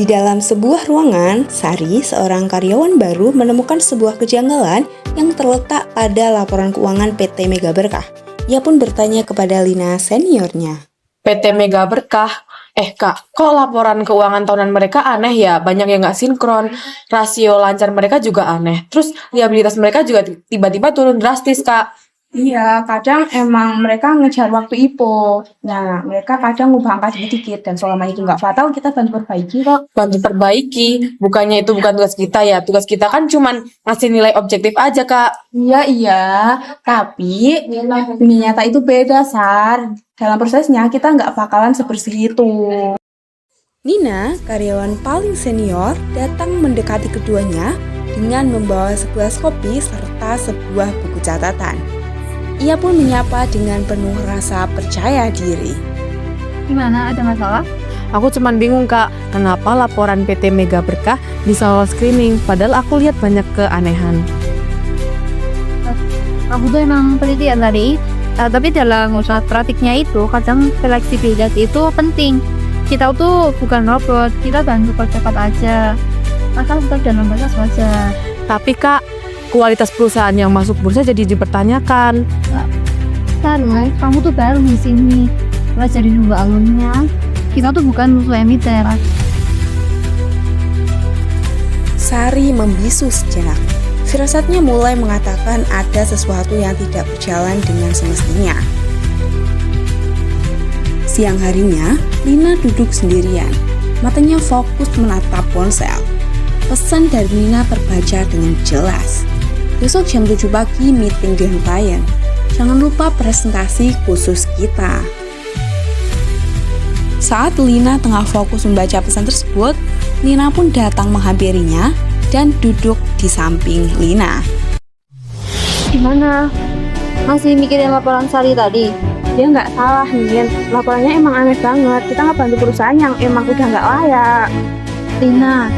Di dalam sebuah ruangan, Sari, seorang karyawan baru, menemukan sebuah kejanggalan yang terletak pada laporan keuangan PT Mega Berkah. Ia pun bertanya kepada Lina seniornya. PT Mega Berkah? Kak, kok laporan keuangan tahunan mereka aneh ya? Banyak yang nggak sinkron, rasio lancar mereka juga aneh. Terus liabilitas mereka juga tiba-tiba turun drastis, Kak. Iya, kadang emang mereka ngejar waktu IPO. Nah, mereka kadang ngubah angka dikit-dikit dan selama itu nggak fatal, kita bantu perbaiki kok. Bantu perbaiki, bukannya itu bukan tugas kita ya. Tugas kita kan cuman ngasih nilai objektif aja, Kak. Iya, tapi dunia nyata itu beda, Sar. Dalam prosesnya kita nggak bakalan sebersih itu. Nina, karyawan paling senior, datang mendekati keduanya dengan membawa segelas kopi serta sebuah buku catatan. Ia pun menyapa dengan penuh rasa percaya diri. Gimana, ada masalah? Aku cuman bingung, Kak, kenapa laporan PT Mega Berkah bisa lolos screening, padahal aku lihat banyak keanehan. Aku tuh emang penelitian tadi, tapi dalam usaha praktiknya itu kadang fleksibilitas itu penting. Kita tuh bukan robot, kita bantu percepat aja. Asal tetap dalam batas wajar. Tapi, Kak, kualitas perusahaan yang masuk bursa jadi dipertanyakan. Terus, kamu tuh baru di sini. Belajar dulu alurnya. Kita tuh bukan musuh emiter. Sari membisu sejenak. Firasatnya mulai mengatakan ada sesuatu yang tidak berjalan dengan semestinya. Siang harinya, Lina duduk sendirian. Matanya fokus menatap ponsel. Pesan dari Lina terbaca dengan jelas. Besok jam 7 pagi meeting dengan klien. Jangan lupa presentasi khusus kita. Saat Lina tengah fokus membaca pesan tersebut, Lina pun datang menghampirinya dan duduk di samping Lina. Gimana? Masih mikirin laporan Sari tadi? Dia nggak salah, Min. Laporannya emang aneh banget. Kita nggak bantu perusahaan yang emang udah nggak layak. Lina,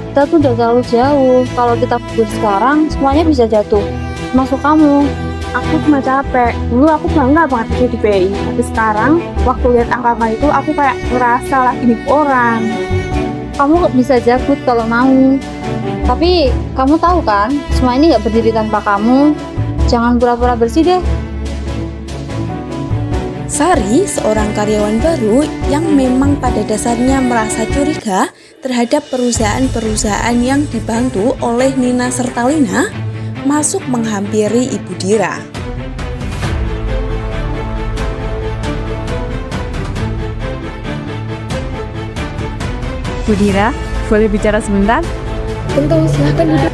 kita tuh udah terlalu jauh. Kalau kita fokus sekarang, semuanya bisa jatuh. Masuk kamu. Aku cuma capek. Dulu aku bangga banget kerja di BI. Tapi sekarang, waktu lihat angka itu, aku kayak ngerasa lagi nipu orang. Kamu bisa jagut kalau mau. Tapi kamu tahu kan, semua ini nggak berdiri tanpa kamu. Jangan pura-pura bersih deh. Sari, seorang karyawan baru yang memang pada dasarnya merasa curiga terhadap perusahaan-perusahaan yang dibantu oleh Nina serta Lina, masuk menghampiri Ibu Dira. Bu Dira, boleh bicara sebentar? Tentu, silahkan duduk.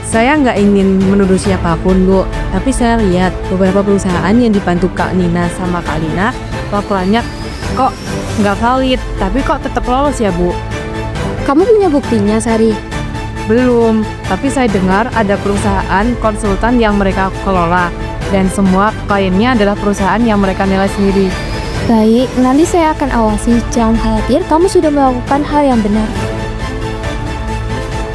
Saya nggak ingin menuduh siapapun, Bu. Tapi saya lihat beberapa perusahaan yang dibantu Kak Nina sama Kak Lina, laporannya kok nggak valid, tapi kok tetap lolos ya, Bu? Kamu punya buktinya, Sari? Belum, tapi saya dengar ada perusahaan konsultan yang mereka kelola, dan semua kliennya adalah perusahaan yang mereka nilai sendiri. Baik, nanti saya akan awasi. Jangan khawatir, kamu sudah melakukan hal yang benar.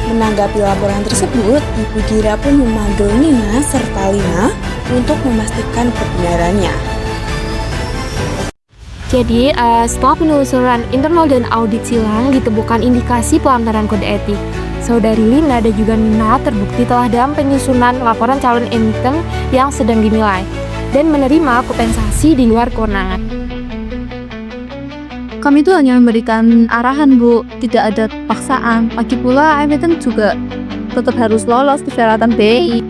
Menanggapi laporan tersebut, Ibu Dira pun memanggil Nina serta Lina untuk memastikan kebenarannya. Jadi, setelah penelusuran internal dan audit silang, ditemukan indikasi pelanggaran kode etik. Saudari Lina dan juga Nina terbukti telah dalam penyusunan laporan calon emiten yang sedang dinilai dan menerima kompensasi di luar kewenangan. Kami itu hanya memberikan arahan, Bu, tidak ada paksaan. Lagi pula emiten juga tetap harus lolos persyaratan BI.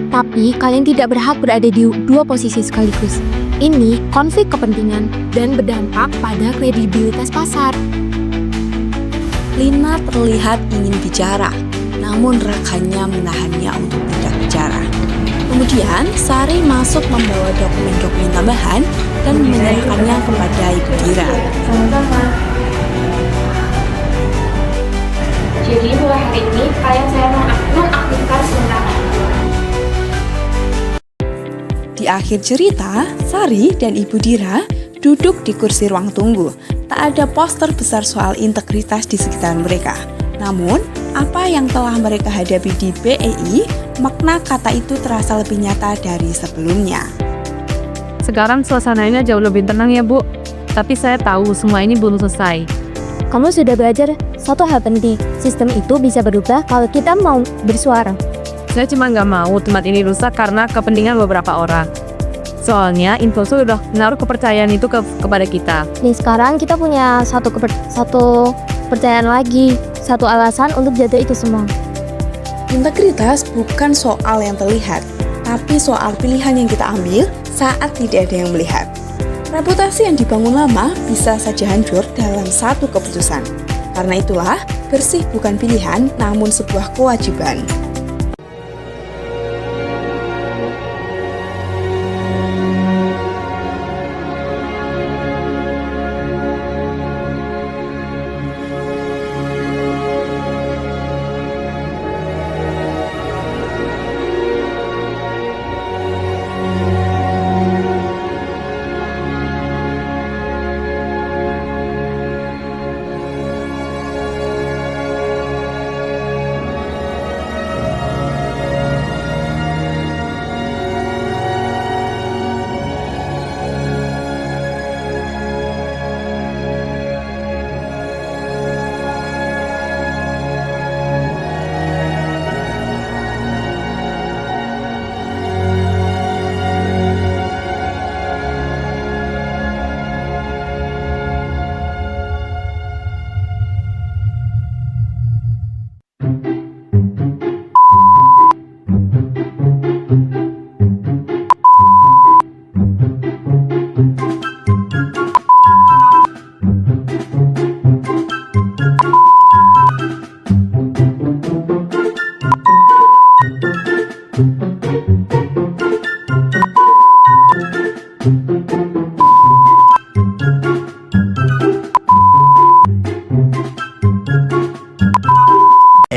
Tapi kalian tidak berhak berada di dua posisi sekaligus. Ini konflik kepentingan dan berdampak pada kredibilitas pasar. Lina terlihat ingin bicara, namun rekannya menahannya untuk tidak bicara. Kemudian, Sari masuk membawa dokumen-dokumen tambahan dan menyerahkannya kepada Ibu Dira. Sama-sama. Jadi mulai hari ini kalian saya nonaktifkan sementara. Di akhir cerita, Sari dan Ibu Dira duduk di kursi ruang tunggu. Tak ada poster besar soal integritas di sekitar mereka. Namun, apa yang telah mereka hadapi di BEI, makna kata itu terasa lebih nyata dari sebelumnya. Sekarang suasananya jauh lebih tenang ya Bu. Tapi saya tahu semua ini belum selesai. Kamu sudah belajar satu hal penting. Sistem itu bisa berubah kalau kita mau bersuara. Saya cuma nggak mau tempat ini rusak karena kepentingan beberapa orang. Soalnya Infoso udah menaruh kepercayaan itu kepada kita. Nih sekarang kita punya satu kepercayaan lagi. Satu alasan untuk jaga itu semua. Integritas bukan soal yang terlihat, tapi soal pilihan yang kita ambil saat tidak ada yang melihat. Reputasi yang dibangun lama bisa saja hancur dalam satu keputusan. Karena itulah, bersih bukan pilihan, namun sebuah kewajiban.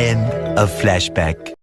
End of flashback.